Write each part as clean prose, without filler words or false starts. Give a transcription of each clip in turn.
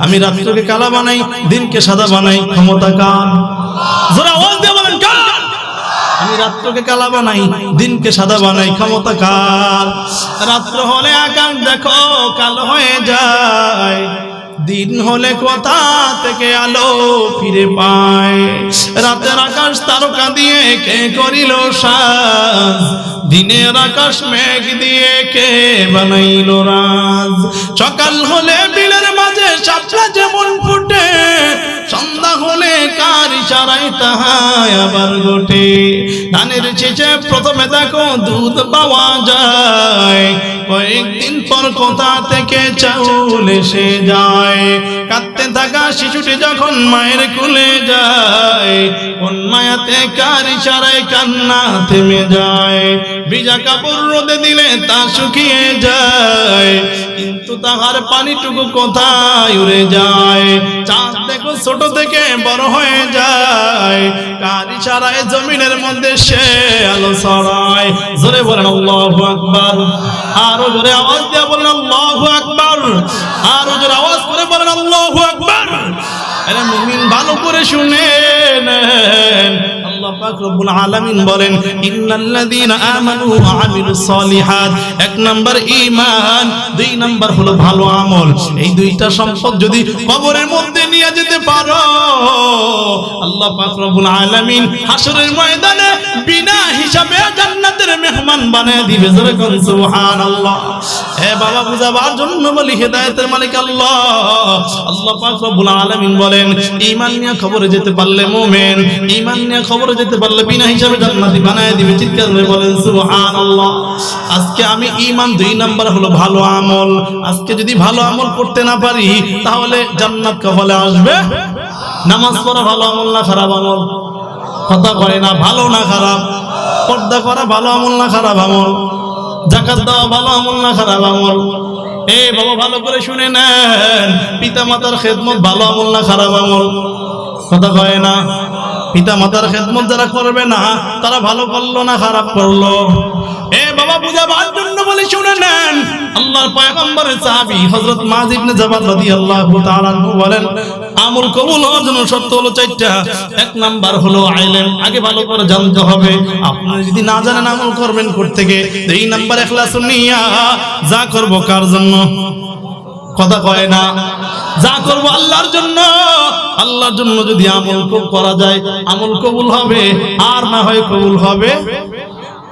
আমি রাত্রকে কালা বানাই, দিনকে সাদা বানাই, ক্ষমতা কার? জোরে আওয়াজ দিয়ে বলেন কার? আমি রাত্রকে কালা বানাই, দিনকে সাদা বানাই, ক্ষমতা কার? রাত্র হলে আকাশ দেখো কালো হয়ে যায়, দিন হলে কোথা থেকে আলো ফিরে পায়? রাতের আকাশ তারকা দিয়ে কে করিল সাজ, দিনের আকাশ মেঘ দিয়ে কে বানাইল রাজ? সকাল হলে বিলের মাঝে শাপলা যেমন ফুটে, সন্ধ্যা হলে কার ইশারায় তাহাই আবার ঘটে। ধানের শেষে প্রথমে দেখো দুধ পাওয়া যায়, কয়েকদিন পর কোথা থেকে চাউল এসে যায়। কাঁদতে থাকা শিশুটি যখন মায়ের কোলে যায়, কোন মায়াতে কার ইশারায় কান্না থেমে যায়? ভিজা কাপড় রোদে দিলে তা শুকিয়ে যায়, কিন্তু তাহার পানিটুকু কোথায় উড়ে যায়? চাঁদ দেখো ছোট থেকে বড় হয়ে যায়, কার ইশারায় জমিনের মধ্যে সে আলো ছড়ায়? জোরে বলেন আল্লাহু আকবার। আরো জোরে আওয়াজ দিয়ে বলেন আল্লাহু আকবার। আরো জোরে আওয়াজ করে বলেন আল্লাহু আকবার। আরে মুমিন ভালো করে শুনেন, আল্লাহ পাক রব্বুল আলামিন বলেন ইন্নাল্লাযীনা আমানু ওয়া আমিলুস সলিহাত। এক নাম্বার ঈমান, দুই নাম্বার হলো ভালো আমল। এই দুইটা সম্পদ যদি কবরের মধ্যে নিয়ে যেতে পারো, আল্লাহ পাক রব্বুল আলামিন হাশরের ময়দানে বিনা হিসাবে জান্নাতের মেহমান বানায় দিবে। জোরে কোন সুবহানাল্লাহ। হে বাবা, বুঝাবার জন্য বলি হেদায়েতের মালিক আল্লাহ। আল্লাহ পাক রব্বুল আলামিন বলেন ঈমান নিয়ে কবরে যেতে পারলে মুমিন, ঈমান নিয়ে কবরে যেতে পারলে বিনা হিসাবে জান্নাতি বানায় দিবে। চিৎকার করে বলেন সুবহানাল্লাহ। আজকে আমি ঈমান, দুই নাম্বার হলো ভালো আমল। আজকে যদি ভালো আমল করতে না পারি, তাহলে জান্নাত কপালে আসবে? নামাজ পড়া ভালো আমল না খারাপ আমল? কথা কয় না, ভালো না খারাপ? পর্দা করা ভালো আমল না খারাপ আমল? যাকাত দেওয়া ভালো আমল না খারাপ আমল? এই বাবা ভালো করে শুনে নেন, পিতা মাতার খেদমত ভালো আমল না খারাপ আমল? কথা কয় না। পিতা মাতার খেদমত যারা করবে না, তারা ভালো করলো না খারাপ করলো? এ বাবা, বুঝাবার জন্য বলে শুনে নেন, আল্লাহর পয়গম্বরের সাহাবী হযরত মুআয ইবনে জাবাল রাদিয়াল্লাহু তাআলা আনহু বলেন আমল কবুল হওয়ার জন্য শর্ত হলো চারটা। এক নাম্বার হলো ইলম, আগে ভালো করে জানতে হবে। আপনি যদি না জানেন আমল করবেন কোথা থেকে? দুই নাম্বার ইখলাসুন নিয়া, যা করব কার জন্য? কথা কয় না। যা করব আল্লাহর জন্য। আল্লাহর জন্য যদি আমল করা যায়, আমল কবুল হবে, আর না হয় কবুল হবে।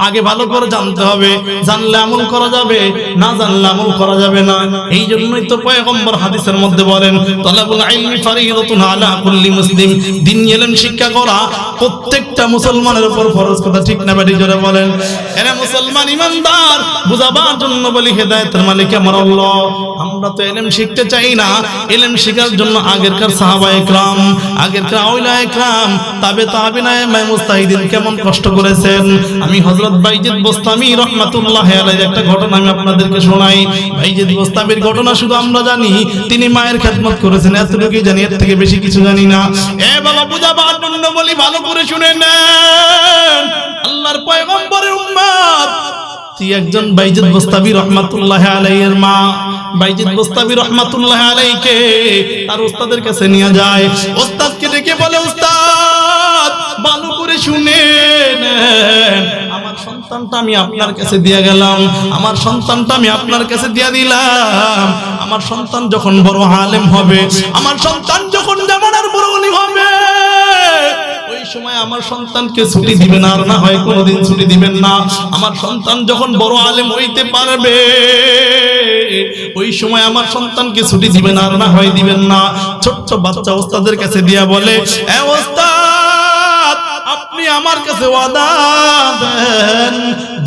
আগে ভালো করে জানতে হবে, জানলে আমল করা যাবে, না জানলে আমল করা যাবে না। এই জন্যই তো পয়গম্বর হাদিসের মধ্যে বলেন তালাবুল ইলমি ফারিদাতুন আলা কুল্লি মুসলিম। দ্বীন ইলম শিক্ষা করা প্রত্যেকটা মুসলমানের উপর ফরজ। কথা ঠিক না বেশি জোরে বলেন? এরা মুসলমান ইমানদার, বুঝাবার জন্য বলি হেদায়েতের মালিক আমার আল্লাহ। আমরা তো ইলম শিখতে চাই না। ইলম শেখার জন্য আগেরকার সাহাবায়ে کرام, আগেরকার আউলিয়ায়ে کرام, তাবেঈনে মুজতাহিদিন কেমন কষ্ট করেছেন। আমি হযরত বাইজিদ বোস্তামি রাহমাতুল্লাহি আলাইহি একটা ঘটনা আমি আপনাদেরকে শোনাই। বাইজিদ বোস্তামির ঘটনা শুধু আমরা জানি, তিনি মায়ের খেদমত করেছেন, এতটুকুই জানি, এর থেকে বেশি কিছু জানি না। এ বাবা, বুঝাবার জন্য বলি ভালো করে শুনে নেন, আল্লাহর পয়গম্বরের উম্মত একজন বাইজিদ বোস্তামি রাহমাতুল্লাহি আলাইহির মা বাইজিদ বোস্তামি রাহমাতুল্লাহি আলাইহিকে তার উস্তাদের কাছে নিয়ে যায়। উস্তাদকে ডেকে বলে, উস্তাদ ভালো করে শুনেন, আমার সন্তানটা আমি আপনার কাছে দিয়ে গেলাম, আমার সন্তানটা আমি আপনার কাছে দিয়ে দিলাম। আমার সন্তান যখন বড় আলেম হবে, আমার সন্তান যখন জামানার বড় আলেম হবে, ওই সময় আমার সন্তানকে ছুটি দিবেন, আর না হয় কোনোদিন ছুটি দিবেন না। আমার সন্তান যখন বড় আলেম হইতে পারবে, ওই সময় আমার সন্তানকে ছুটি দিবেন, আর না হয় দিবেন না। ছোট্ট বাচ্চা ওস্তাদের কাছে দিয়া বলে, এ ওস্তাদ, আপনি আমার কাছে ওয়াদা দেন,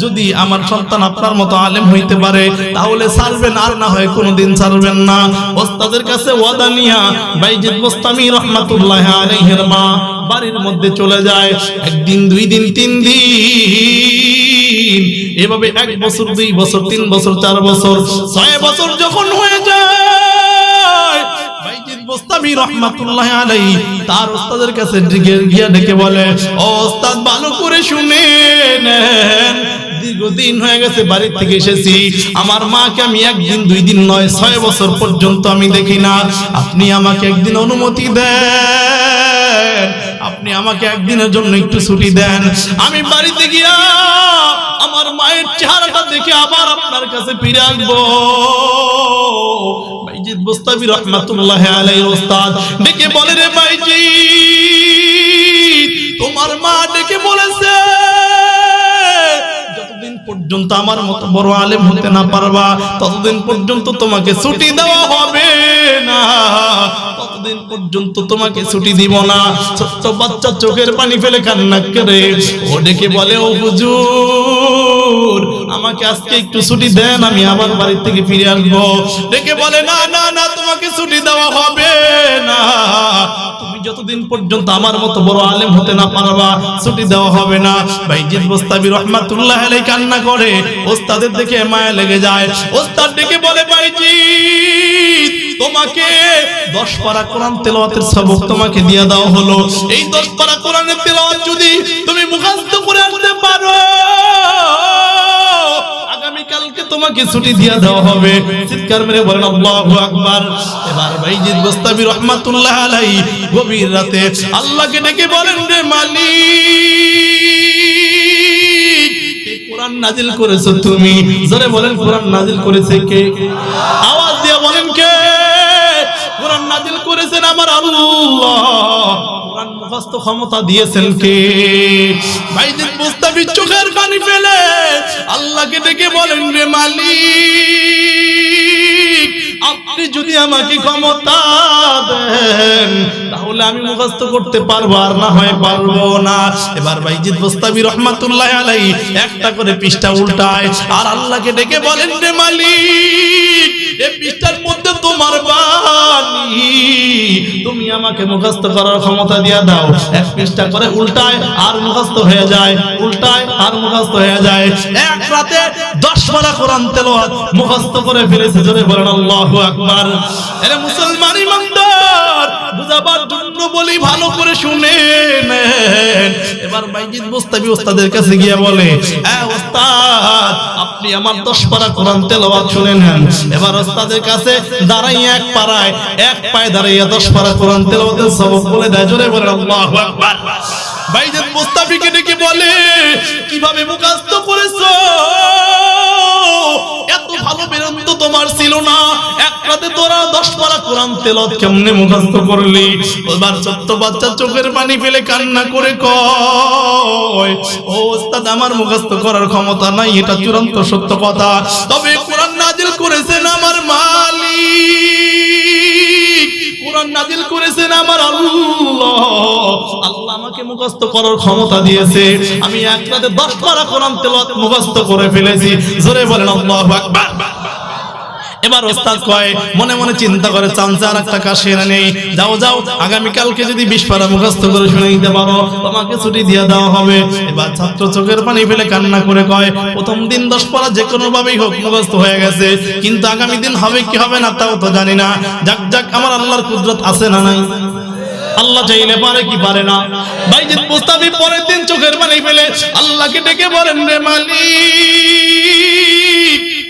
যদি আমার সন্তান আপনার মতো আলেম হইতে পারে তাহলে ছাড়বেন, আর না হয় কোনোদিন ছাড়বেন না। ওস্তাদের কাছে ওয়াদা নিয়া বাইজিদ বোস্তামি রাহমাতুল্লাহি আলাইহির মা বাড়ির মধ্যে চলে যায়। একদিন, দুই দিন, তিন দিন, এভাবে 1 বছর, 2 বছর, 3 বছর, 4 বছর, 6 বছর যখন হয়ে যায়, বাইজিদ বোস্তামি রাহমাতুল্লাহি আলাইহি তার ওস্তাদের কাছে গিয়ে ডেকে বলে, ও ওস্তাদ ভালো করে শুনেন, দীর্ঘদিন হয়ে গেছে বাড়ি থেকে এসেছি, আমার মাকে আমি একদিন দুই দিন নয় 6 বছর পর্যন্ত আমি দেখি না। আপনি আমাকে একদিন অনুমতি দেন, আপনি আমাকে একদিনের জন্য একটু ছুটি দেন, আমি বাড়িতে গিয়া আমার মায়ের চেহারাটা দেখে আবার আপনার কাছে ফিরে আসবো। বাইজিদ বুস্তামি রহমাতুল্লাহি আলাইহি ওস্তাদ ডেকে বলে, রে বাইজিদ, তোমার মা ডেকে বলেছে যতদিন পর্যন্ত আমার মতো বড় আলেম হতে না পারবা ততদিন পর্যন্ত তোমাকে ছুটি দেওয়া হবে না, ততদিন পর্যন্ত তোমাকে ছুটি দিব না। ছোট্ট বাচ্চা চোখের পানি ফেলে কান্না করে ও ডেকে বলে, ও হুজুর, আমাকে আজকে একটু ছুটি দেন, আমি আবার বাড়ি থেকে ফিরে আসবো। ডেকে বলে, না না না, তোমাকে ছুটি দেওয়া হবে না, তুমি যতদিন পর্যন্ত আমার মতো বড় আলেম হতে না পারবা ছুটি দেওয়া হবে না। বাইজিদ বুস্তামি রহমাতুল্লাহি আলাইহি কান্না করে, ওস্তাদের দেখে মায়া লেগে যায়। ওস্তাদ ডেকে বলে, বাইজিদ, তোমাকে 10 পারা কোরআন তেলাওয়াতের সবক তোমাকে দিয়ে দেওয়া হলো, এই 10 পারা কোরআনের তেলাওয়াত যদি তুমি মুখস্থ করে আনতে পারো আগামীকালকে তোমাকে ছুটি দিয়ে দেওয়া হবে। চিৎকার মেরে বলেন আল্লাহু আকবার। এবার বাইজিদ বুস্তামি রহমাতুল্লাহি আলাইহি গভীর রাতে আল্লাহকে ডেকে বলেন, রে মালিক, কোরআন নাজিল করেছো তুমি। জোরে বলেন, কোরআন নাজিল করেছে কে? আওয়াজ দিয়ে বলেন, কে? কোরআন নাজিল করেছেন আমার আল্লাহ। কোরআন মুখস্থ ক্ষমতা দিয়েছেন কে? বাইজিদ বুস্তামি চোখের পানি ফেলে আল্লাহকে ডেকে বলেন, রে মালিক, আপনি যদি আমাকে ক্ষমতা দেন তাহলে আমি মুখস্থ করতে পারবো, আর না হয় পারবো না। এবার বাইজিদ বুস্তামি রহমাতুল্লাহি আলাইহি একটা করে পৃষ্ঠা উল্টায় আর আল্লাহকে ডেকে বলেন, রে মালিক, এই পৃষ্ঠার মধ্যে তোমার বাণী, তুমি আমাকে মুখস্থ করার ক্ষমতা দিয়ে দাও। এক পৃষ্ঠা করে উল্টায় আর মুখস্থ হয়ে যায়, উল্টায় আর মুখস্থ হয়ে যায়। এক রাতে 10 পারা কোরআন তেলাওয়াত মুখস্থ করে ফেলেছে। জোরে বলেন আল্লাহু আকবার। আরে মুসলমান ইমানদার, বুঝাবার জন্য বলি, ভালো করে শুনে নেন। এবার বাইজিদ বুস্তামি ওস্তাদের কাছে গিয়ে বলে, ওস্তাদ, আপনি আমার 10 পারা কোরআন তেলাওয়াত শুনে নেন। এবার ওস্তাদের কাছে দাঁড়াই এক পারায় এক পায়ে দাঁড়াইয়া 10 পারা কোরআন তেলাওয়াতের সবক বলে দেয়। জোরে বলেন আল্লাহু আকবার। বাইজিদ বুস্তামিকে ডেকে বলে, কিভাবে মুখস্থ করেছো? এত ভালো বেরন্ত তোমার ছিল না, এক রাতে তোরা 10 পারা কোরআন তেলাওয়াত কেমনে মুখস্থ করলি? এবার ছোট্ট বাচ্চা চোখের পানি ফেলে কান্না করে কয়, ও ওস্তাদ, আমার মুখস্থ করার ক্ষমতা নাই, এটা চূড়ান্ত সত্য কথা, তবে কোরআন নাজিল করেছেন আমার মালিক, কোরআন নাজিল করেছেন আমার আল্লাহ। আল্লাহ আমাকে মুখস্থ করার ক্ষমতা দিয়েছে, আমি এক রাতে 10 পারা কোরআন তেলাওয়াত মুখস্থ করে ফেলেছি। জোরে বলেন আল্লাহু আকবার। এবার ওস্তাদ কয়, মনে মনে চিন্তা করে, চান্সে আর একটা কাজ সেরে নেই, যাও যাও, আগামীকালকে যদি 20 পারা মুখস্থ করে শুনে নিতে পারো তোমাকে ছুটি দিয়ে দেওয়া হবে। এবার ছাত্র চোখের পানি ফেলে কান্না করে কয়, প্রথম দিন 10 পারা যে কোনো ভাবেই হোক মুখস্থ হয়ে গেছে, কিন্তু আগামী দিন হবে কি হবে না তাও তো জানি না। যাক যাক, আমার আল্লাহর কুদরত আছে না নাই? আল্লাহ চাইলে পারে কি পারে না? বাইজিদ বুস্তামি পরের দিন চোখের পানি ফেলে আল্লাহকে ডেকে বলেন, রে মালিক,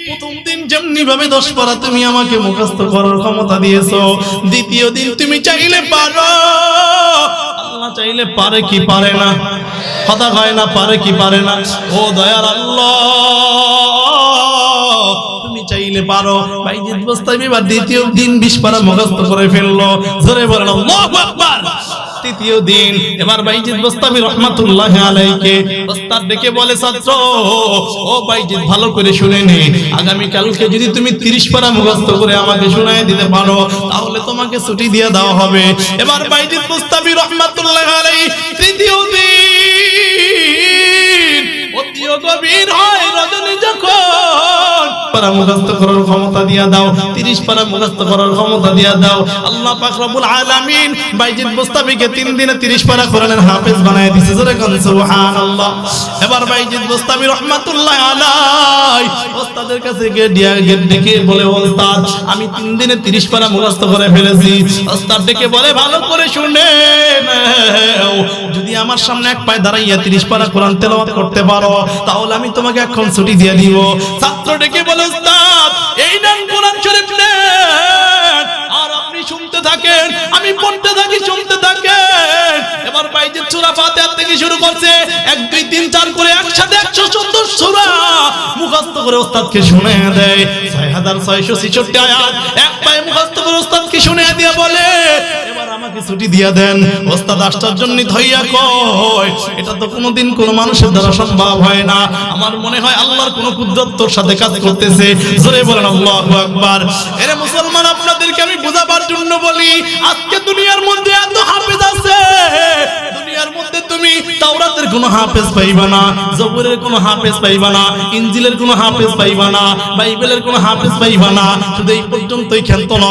প্রথম দিন যেমনি ভাবে 10 পারা তুমি আমাকে মুখস্থ করার ক্ষমতা দিয়েছো, দ্বিতীয় দিন তুমি চাইলে পারো। আল্লাহ চাইলে পারে কি পারে না? কথা হয় না, পারে কি পারে না? ও দয়ার আল্লাহ, তুমি চাইলে পারো। বাইজিদ বুস্তামি এবার দ্বিতীয় দিন 20 পারা মুখস্থ করে ফেললো। জোরে বলেন আল্লাহু আকবার। তৃতীয় দিন এবার বাইজিদ বুস্তামি রহমাতুল্লাহি আলাইহিকে ওস্তাদ ডেকে বলে, ছাত্র, ও বাইজিদ, ভালো করে শুনে নে, আগামী কালকে যদি তুমি 30 পারা মুখস্থ করে আমাকে শোনায় দিতে পারো তাহলে তোমাকে ছুটি দিয়ে দেওয়া হবে। এবার বাইজিদ বুস্তামি রহমাতুল্লাহি আলাইহি তৃতীয় দিন অতি গভীর হয় রজনী যখন পারা মুখস্থ করার ক্ষমতা দিয়া দাও, 30 পারা মুখস্থ করার ক্ষমতা দিয়া দাও। আল্লাহ পাক রব্বুল আলামিন বাইজিদ বুস্তামিকে 3 দিনে 30 পারা কোরআনের হাফেজ বানায় দিয়েছে। জোরে কোন সুবহানাল্লাহ। এবার বাইজিদ বুস্তামি রাহমাতুল্লাহ আলাইহি ওস্তাদের কাছে গিয়ে ডেকে বলে, ওস্তাদ আমি 3 দিনে 30 পারা মুখস্থ করে ফেলেছি। ওস্তাদ ডেকে বলে, ভালো করে শুনে নাও, যদি আমার সামনে এক পায়ে দাঁড়াইয়া 30 পারা কোরআন তেলাওয়াত করতে পারো তাহলে আমি তোমাকে এখন ছুটি দিয়ে দিব। ছাত্র ডেকে বলে, ওস্তাদ এই নেন কোরআন শরীফ নেন, আর আপনি শুনতে থাকেন, আমি পড়তে থাকি, শুনতে থাকেন। এবার বাইজিদ সূরা ফাতিহা থেকে শুরু করছে, 1 2 3 4 করে একসাথে 170 সূরা মুখস্থ করে ওস্তাদকে শুনিয়ে দেয়। 6666 আয়াত এক পায়ে মুখস্থ করে ওস্তাদকে শুনিয়ে দিয়ে বলে, এবার আমাকে ছুটি দিয়ে দেন। ওস্তাদ আশ্চর্যান্বিত হইয়া কয়, এটা তো কোনোদিন কোনো মানুষের দ্বারা সম্ভব হয় না। আমার মনে হয় আল্লাহর কোনো কুদরতের সাথে কাজ করতেছে। জোরে বলেন আল্লাহু আকবার। এরে মুসলমান, আপনাদেরকে আমি বোঝাবার জন্য বলি, আজকে দুনিয়ার মধ্যে এত হাফেজ আছে, দুনিয়ার মধ্যে তুমি তাওরাতের কোনো হাফেজ পাইবা না, জবুরের কোনো হাফেজ পাইবা না, ইনজিলের কোনো হাফেজ পাইবা না, বাইবেলের কোনো হাফেজ পাইবা না। শুধু এই পর্যন্তই ক্ষান্ত নয়।